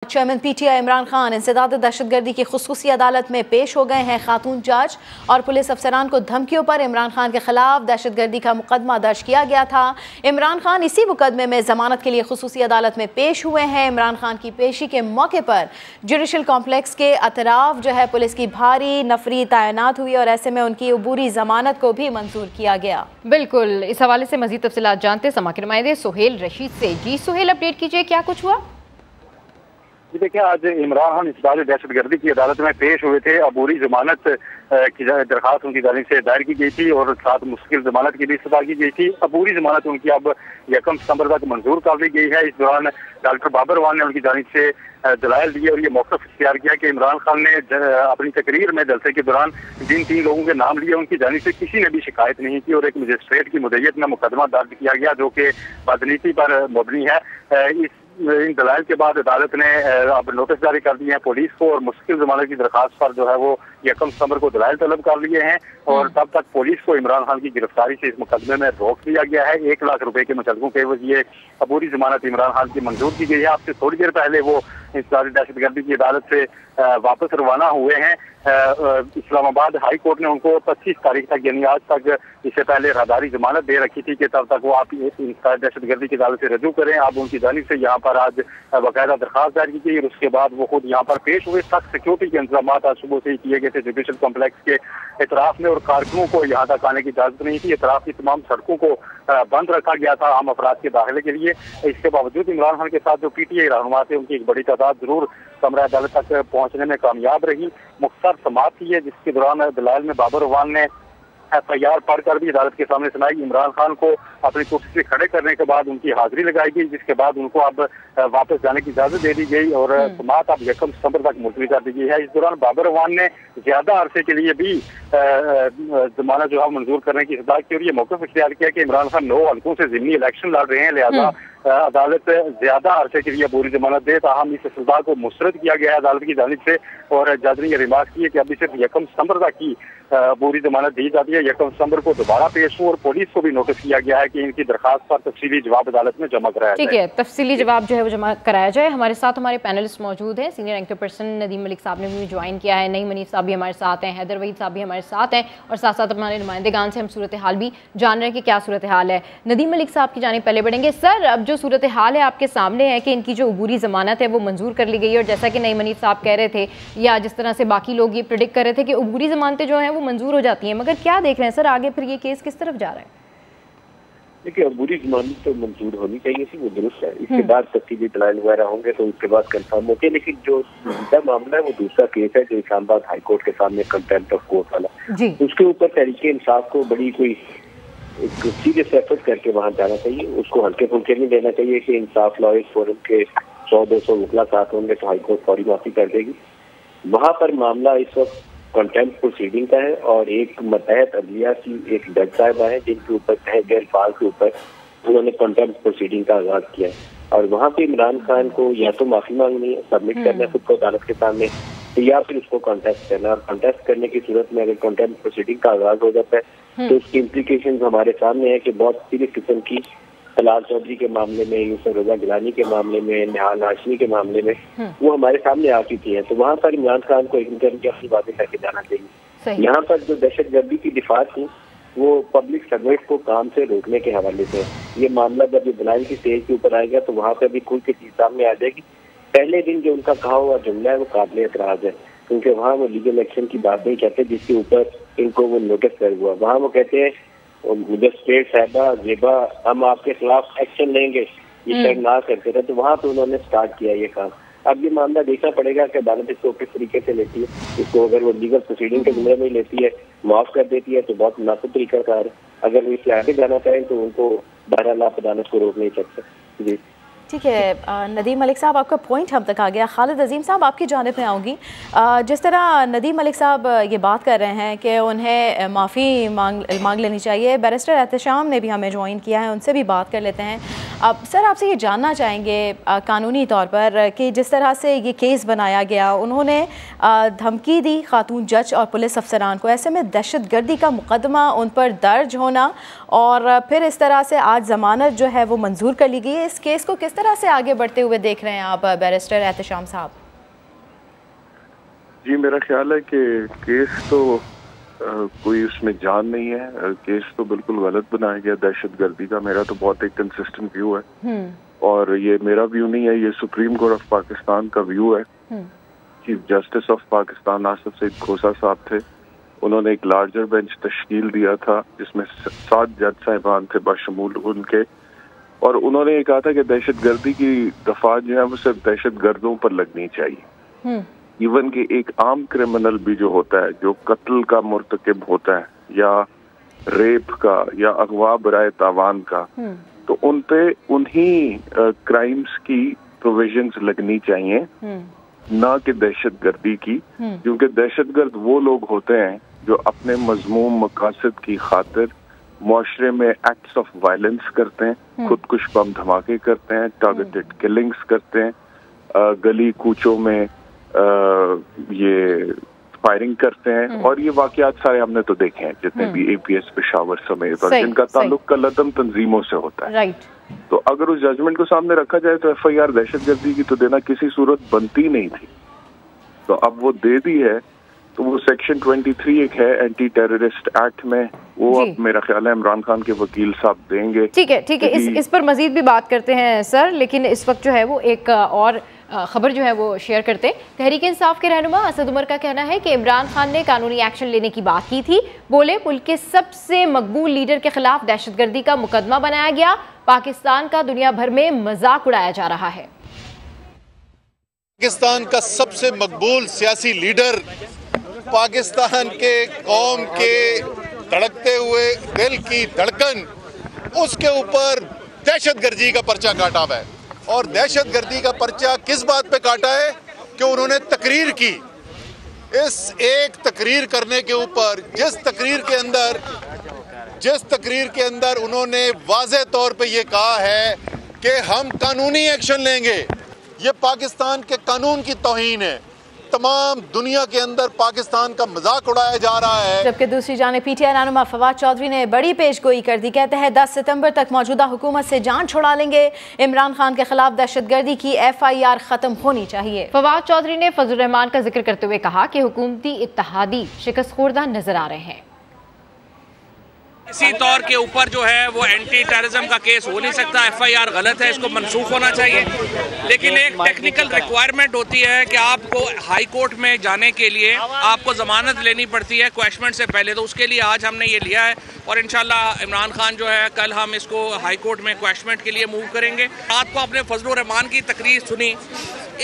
Chairman PTI Imran Khan इंसदाद दहशतगर्दी की खुसूसी अदालत में पेश हो गए हैं। खातून जज और पुलिस अफसरान को धमकियों पर इमरान खान के खिलाफ दहशतगर्दी का मुकदमा दर्ज किया गया था। इमरान खान इसी मुकदमे में जमानत के लिए खुसूसी अदालत में पेश हुए हैं। इमरान खान की पेशी के मौके पर जुडिशल कॉम्प्लेक्स के अतराफ पुलिस की भारी नफरी तैनात हुई और ऐसे में उनकी अबूरी जमानत को भी मंजूर किया गया। बिल्कुल, इस हवाले से मजीद तफसीलात जानते समा के नुमाइंदे सुहेल रशीद से। जी सुहेल, अपडेट कीजिए, क्या कुछ हुआ? जी देखिए, आज इमरान खान इंसदाद दहशतगर्दी की अदालत में पेश हुए थे। अबूरी जमानत की दरखास्त उनकी जानिब से दायर की गई थी और साथ मुश्किल जमानत की भी इस्तदा की गई थी। अबूरी जमानत उनकी अब 1 सितंबर तक मंजूर कर दी गई है। इस दौरान डॉक्टर बाबर वान ने उनकी जानिब से दलाइल दिए और ये मौक़िफ़ इख्तियार किया कि इमरान खान ने अपनी तकरीर में जलसे के दौरान जिन 3 लोगों के नाम लिए उनकी जानिब से किसी ने भी शिकायत नहीं की और एक मजिस्ट्रेट की मुद्दत में मुकदमा दर्ज किया गया जो कि बदनीति पर मबनी है। इन दलाइल के बाद अदालत ने अब नोटिस जारी कर दिए हैं पुलिस को और मुश्किल जमानत की दरखास्त पर वो 1 सितंबर को दलाइल तलब कर लिए हैं और तब तक पुलिस को इमरान खान की गिरफ्तारी से इस मुकदमे में रोक दिया गया है। 1 लाख रुपए के मुचलकों के ये अबूरी जमानत इमरान खान की मंजूर की गई है। आपसे थोड़ी देर पहले वो इंसदाद दहशतगर्दी की अदालत से वापस रवाना हुए हैं। इस्लामाबाद हाई कोर्ट ने उनको 25 तारीख तक यानी आज तक इससे पहले राहदारी जमानत दे रखी थी कि तब तक वो आप इंसदाद दहशतगर्दी की अदालत से रजू करें। अब उनकी जानिब से यहाँ पर आज बाकायदा दरखास्त दायर की गई और उसके बाद वो खुद यहाँ पर पेश हुए। सख्त सिक्योरिटी के इंतजाम आज सुबह से ही किए गए थे जुडिशल कॉम्प्लेक्स के इतराफ में और कारकुनों को यहाँ तक आने की इजाजत नहीं थी। इतराफ की तमाम सड़कों को बंद रखा गया था आम अफराद के दाखिले के लिए। इसके बावजूद इमरान खान के साथ जो पीटीआई रहनुमा थे उनकी एक बड़ी तादाद जरूर कमरा अदालत तक पहुंचने में कामयाब रही। मुख्तार समाअत की है जिसके दौरान दलाइल में बाबर वान ने FIR पढ़कर भी अदालत के सामने सुनाई। इमरान खान को अपनी कुर्सी से खड़े करने के बाद उनकी हाजिरी लगाई गई जिसके बाद उनको अब वापस जाने की इजाजत दे दी गई और समाअत अब 1 सितंबर तक मुलतवी कर दी गई है। इस दौरान बाबर वान ने ज्यादा अरसे के लिए भी जमानत मंजूर करने की इस्तदा की और ये मौक़िफ़ इख्तियार किया कि इमरान खान 9 हल्कों से ज़िमनी इलेक्शन लड़ रहे हैं, लिहाजा अदालत ज्यादा अरसे के लिए पूरी जमानत दे। ताहम इस इस्तदा को मुस्तरद किया गया है अदालत की जानिब से और जज ने यह रिमार्क की है कि अभी सिर्फ 1 सितंबर तक की पूरी जमानत दी जाती है। 1 सितंबर को दोबारा पेश हो और पुलिस को भी नोटिस किया गया है कि इनकी दरखास्त पर तफसीली जवाब अदालत में जमा कराया जाए। ठीक है, तफसीली जवाब वो जमा कराया जाए। हमारे साथ हमारे पैनलिस्ट मौजूद हैं। Senior anchor person Nadeem Malik साहब ने भी ज्वाइन किया है, नईम मनीफ साहब भी हमारे साथ हैं, हैदर वहीद साहब भी हमारे साथ हैं और साथ साथ हमारे नुमाइंदेगान से हम सूरत हाल भी जान रहे हैं कि क्या सूरत हाल है। नदीम मलिक साहब की जानिब पहले बढ़ेंगे। सर, अब जो सूरत हाल है आपके सामने है कि इनकी जो अबूरी जमानत है वो मंजूर कर ली गई है और जैसा कि नईम मनीफ साहब कह रहे थे या जिस तरह से बाकी लोग ये प्रेडिक्ट कर रहे थे कि अबूरी जमानतें जो हैं वो मंजूर हो जाती हैं, मगर क्या देख रहे हैं सर आगे फिर ये केस किस तरफ जा रहा है? देखिए, अबूरी जमानत तो मंजूर होनी चाहिए थी, वो दुरुस्त है। इसके बाद तफसीली दलाइल वगैरह होंगे तो उसके बाद कंफर्म होते हैं। लेकिन जो मामला है वो दूसरा केस है जो इस्लामाबाद हाई कोर्ट के सामने कंटेम्प्ट ऑफ कोर्ट वाला, उसके ऊपर तहरीके इंसाफ को बड़ी कोई सीरियस एफर्ट करके वहाँ जाना चाहिए। उसको हल्के फुल्के नहीं देना चाहिए कि इंसाफ लॉयर्स फोरम के 100-200 वकला साथ होंगे तो हाई कोर्ट फौरी माफी कर देगी। वहाँ पर मामला इस वक्त कंटेम्प्ट प्रोसीडिंग का है और एक मतहत अदलिया की एक जज साहिबा है जिनके ऊपर कहे गए अल्फाज के ऊपर उन्होंने कंटेम्प्ट प्रोसीडिंग का आगाज किया है और वहाँ पे इमरान खान को या तो माफी मांगनी है, सबमिट करना है खुद को अदालत के सामने, या फिर उसको कॉन्टेस्ट करना। और कॉन्टेस्ट करने की सूरत में अगर कंटेम्प्ट प्रोसीडिंग का आगाज हो जाता है तो उसकी इम्प्लीकेशन हमारे सामने है कि बहुत सीरियस किस्म की तलाल चौधरी के मामले में, यूसुफ रजा गिलानी के मामले में, निहाल हाशमी के मामले में वो हमारे सामने आ चुकी है। तो वहाँ पर इमरान खान को एक करके अपनी बातें करके जाना चाहिए। यहाँ पर जो दहशतगर्दी की दिफा थी वो पब्लिक सर्वेंट को काम से रोकने के हवाले से ये मामला जब ये दलाइल की स्टेज के ऊपर आएगा तो वहाँ पर भी खुल के चीज सामने आ जाएगी। पहले दिन जो उनका कहा हुआ जुमला है वो काबिल एतराज है क्योंकि वहाँ वो लीगल एक्शन की बात नहीं कहते जिसके ऊपर इनको वो नोटिस कर हुआ। वहाँ वो कहते हैं मजिस्ट्रेट साहबा जेबा हम आपके खिलाफ एक्शन लेंगे, ये शायद ना करते थे। तो वहाँ पे उन्होंने स्टार्ट किया ये काम। अब ये मामला देखना पड़ेगा कि अदालत इसको किस तरीके से लेती है। इसको अगर वो लीगल प्रोसीडिंग के जुमले में ही लेती है, माफ कर देती है तो बहुत मुनासिब तरीका कार है। अगर वो इससे आगे जाना चाहें तो उनको बहरहाल आप अदालत को रोक नहीं सकते। जी ठीक है नदीम मलिक साहब, आपका पॉइंट हम तक आ गया। खालिद अजीम साहब, आपकी जानिब में आऊँगी। जिस तरह नदीम मलिक साहब ये बात कर रहे हैं कि उन्हें माफ़ी मांग लेनी चाहिए, बैरिस्टर एहतशाम ने भी हमें ज्वाइन किया है, उनसे भी बात कर लेते हैं। अब सर आपसे ये जानना चाहेंगे कानूनी तौर पर कि जिस तरह से ये केस बनाया गया, उन्होंने धमकी दी खातून जज और पुलिस अफसरान को, ऐसे में दहशतगर्दी का मुकदमा उन पर दर्ज होना और फिर इस तरह से आज ज़मानत जो है वो मंजूर कर ली गई है। इस केस को किस तरह से आगे बढ़ते हुए देख रहे हैं आप बैरिस्टर एहतशाम साहब? जी, मेरा ख्याल है कि केस तो कोई उसमें जान नहीं है। केस तो बिल्कुल गलत बनाया गया दहशतगर्दी का। मेरा तो बहुत एक कंसिस्टेंट व्यू है और ये मेरा व्यू नहीं है, ये सुप्रीम कोर्ट ऑफ पाकिस्तान का व्यू है। Chief justice of Pakistan Asif Saeed Khosa साहब थे, उन्होंने एक लार्जर बेंच तश्कील दिया था जिसमें 7 जज साहिबान थे बशमूल उनके, और उन्होंने ये कहा था कि दहशतगर्दी की दफात जो है वो सिर्फ दहशतगर्दों पर लगनी चाहिए। इवन कि एक आम क्रिमिनल भी जो होता है, जो कत्ल का मुर्तकिब होता है या रेप का या अगवा बराए तावान का, तो उन पे उन्हीं क्राइम्स की प्रोविजंस लगनी चाहिए, ना कि दहशतगर्दी की। क्योंकि दहशतगर्द वो लोग होते हैं जो अपने मजमूम मकासद की खातिर मुआशरे में एक्ट्स ऑफ वायलेंस करते हैं, खुदकुश बम धमाके करते हैं, टारगेटेड किलिंग्स करते हैं, गली कूचों में ये फायरिंग करते हैं। और ये वाकयात सारे हमने तो देखे हैं, जितने भी APS पेशावर समेत, और जिनका ताल्लुक कलअदम तंजीमों से होता है। तो अगर उस जजमेंट को सामने रखा जाए तो FIR दहशतगर्दी की तो देना किसी सूरत बनती नहीं थी। तो अब वो दे दी है, तो वो सेक्शन 23 एक है एंटी टेररिस्ट एक्ट में, वो अब मेरा ख्याल है इमरान खान के वकील साहब देंगे। ठीक है, इस पर मजीद भी बात करते हैं सर, लेकिन इस वक्त जो है वो एक और खबर जो है वो शेयर करते हैं। तहरीक इंसाफ के रहनुमा असद उमर का कहना है कि इमरान खान ने कानूनी एक्शन लेने की बात की थी। बोले मुल्क के सबसे मकबूल लीडर के खिलाफ दहशतगर्दी का मुकदमा बनाया गया, पाकिस्तान का दुनिया भर में मजाक उड़ाया जा रहा है। पाकिस्तान का सबसे मकबूल सियासी लीडर, पाकिस्तान के कौम के धड़कते हुए दिल की धड़कन, उसके ऊपर दहशतगर्दी का पर्चा काटा हुआ है। और दहशतगर्दी का पर्चा किस बात पे काटा है कि उन्होंने तकरीर की। इस एक तकरीर करने के ऊपर, जिस तकरीर के अंदर उन्होंने वाज़े तौर पे ये कहा है कि हम कानूनी एक्शन लेंगे, ये पाकिस्तान के कानून की तौहीन है। तमाम दुनिया के अंदर पाकिस्तान का मजाक उड़ाया जा रहा है। जबकि दूसरी जानिब PTI रहनुमा फवाद चौधरी ने बड़ी पेशगोई कर दी। कहते हैं 10 सितंबर तक मौजूदा हुकूमत से जान छुड़ा लेंगे, इमरान खान के खिलाफ दहशतगर्दी की FIR खत्म होनी चाहिए। फवाद चौधरी ने फजल रहमान का जिक्र करते हुए कहा कि हुकूमती इत्तेहादी शिकस्त खुर्दा नजर आ रहे हैं। इसी तौर के ऊपर जो है वो एंटी टेररिज्म का केस हो नहीं सकता, FIR गलत है, इसको मनसूख होना चाहिए। लेकिन एक टेक्निकल रिक्वायरमेंट होती है कि आपको हाई कोर्ट में जाने के लिए आपको जमानत लेनी पड़ती है क्वेश्चन से पहले, तो उसके लिए आज हमने ये लिया है और इंशाल्लाह इमरान खान जो है कल हम इसको हाई कोर्ट में क्वेश्चन के लिए मूव करेंगे। रात को आपने फजल रहमान की तकरीर सुनी,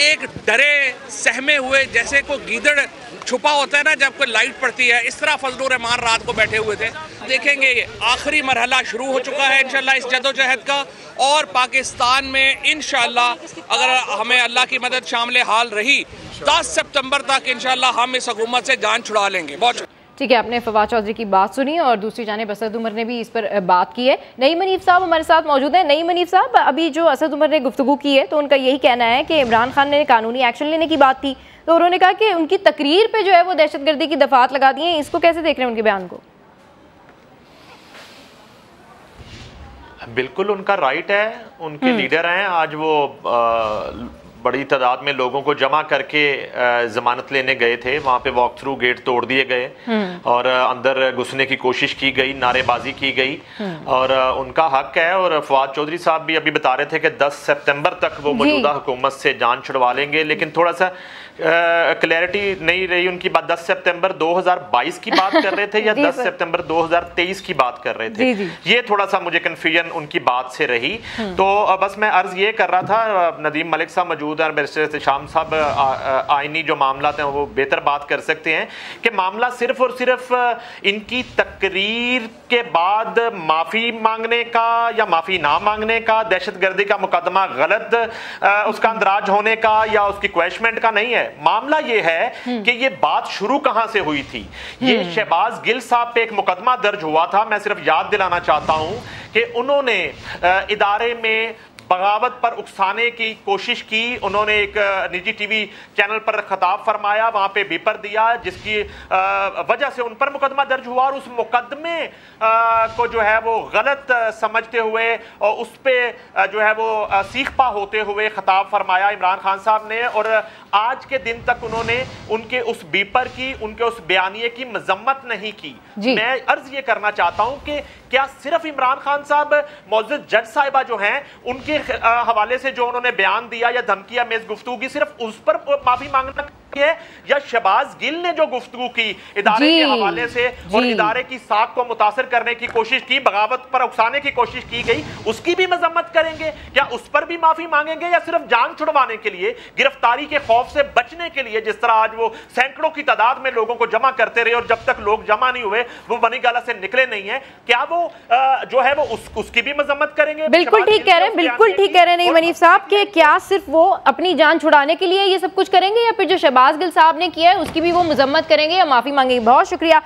एक डरे सहमे हुए जैसे को गीदड़ छुपा होता है ना जब कोई लाइट पड़ती है, इस तरह फजल रहमान रात को बैठे हुए थे। देखेंगे आखिरी मरहला शुरू हो चुका है इंशाल्लाह इस जदोजहद का, और पाकिस्तान में इंशाल्लाह अगर हमें अल्लाह की मदद शामिल हाल रही 10 सितंबर तक इंशाल्लाह हम इस हुकूमत से जान छुड़ा लेंगे। बहुत ठीक है, आपने फवाद चौधरी की बात सुनी और दूसरी जानिब असद उमर ने भी इस पर बात की है। नईम मनीफ साहब हमारे साथ मौजूद हैं। नईम मनीफ साहब, अभी जो असद उमर ने गुफ्तगू की है तो उनका यही कहना है कि इमरान खान ने कानूनी एक्शन लेने की बात की, तो उन्होंने कहा कि उनकी तकरीर पे जो है वो दहशतगर्दी की दफात लगा दी है। इसको कैसे देख रहे हैं उनके बयान को? बिल्कुल उनका राइट है, उनके लीडर हैं। आज वो बड़ी तादाद में लोगों को जमा करके जमानत लेने गए थे, वहाँ पे वॉक थ्रू गेट तोड़ दिए गए और अंदर घुसने की कोशिश की गई, नारेबाजी की गई और उनका हक है। और फवाद चौधरी साहब भी अभी बता रहे थे कि 10 सितंबर तक वो मौजूदा हुकूमत से जान छुड़वा लेंगे, लेकिन थोड़ा सा क्लैरिटी नहीं रही उनकी बात। 10 सितंबर 2022 की बात कर रहे थे या 10 सितंबर 2023 की बात कर रहे थे, ये थोड़ा सा मुझे कन्फ्यूजन उनकी बात से रही। तो बस मैं अर्ज ये कर रहा था, नदीम मलिक साहब मौजूद मौजूद हैं, बैरिस्टर शाम साहब आईनी जो मामला हैं वो बेहतर बात कर सकते हैं कि मामला सिर्फ और सिर्फ इनकी तकरीर के बाद माफ़ी मांगने का या माफ़ी ना मांगने का, दहशतगर्दी का मुकदमा गलत उसका अंदराज होने का या उसकी क्वेश्चमेंट का नहीं है। मामला ये है कि ये बात शुरू कहां से हुई थी। ये शहबाज गिल साहब पे एक मुकदमा दर्ज हुआ था। मैं सिर्फ याद दिलाना चाहता हूं कि उन्होंने इदारे में बगावत पर उकसाने की कोशिश की। उन्होंने एक निजी टीवी चैनल पर खिताब फरमाया, वहां पे बीपर दिया, जिसकी वजह से उन पर मुकदमा दर्ज हुआ और उस मुकदमे को जो है वो गलत समझते हुए और उस पर जो है वो सीखपा होते हुए खिताब फरमाया इमरान खान साहब ने। और आज के दिन तक उन्होंने उनके उस बीपर की, उनके उस बयानिए की मजम्मत नहीं की। मैं अर्ज ये करना चाहता हूं कि क्या सिर्फ इमरान खान साहब, मौजूद जज साहिबा जो हैं, उनके हवाले से जो उन्होंने बयान दिया या धमकियां मेज गुफ्तगू की, सिर्फ उस पर माफी मांगना है, या शहबाज गिल ने जो गुफ्तगू की इदारे के हवाले से और इदारे की साख को मुतासर करने की कोशिश की, बगावत पर उकसाने की कोशिश की गई, उसकी भी मजम्मत करेंगे? क्या उस पर भी माफी मांगेंगे या सिर्फ जान छुड़वाने के लिए, गिरफ्तारी के खौफ से बचने के लिए, जिस तरह आज वो सैकड़ों की तादाद में लोगों को जमा करते रहे और जब तक लोग जमा नहीं हुए वो बनी गाला से निकले नहीं है, क्या वो जो है वो उसकी भी मजम्मत करेंगे? बिल्कुल ठीक कह रहे हैं, बिल्कुल ठीक कह रहे हैं नहीं मनीफ साहब कि क्या सिर्फ वो अपनी जान छुड़ाने के लिए ये सब कुछ करेंगे या फिर जो शहबाज गिल साहब ने किया है उसकी भी वो मजम्मत करेंगे या माफी मांगेंगे? बहुत शुक्रिया।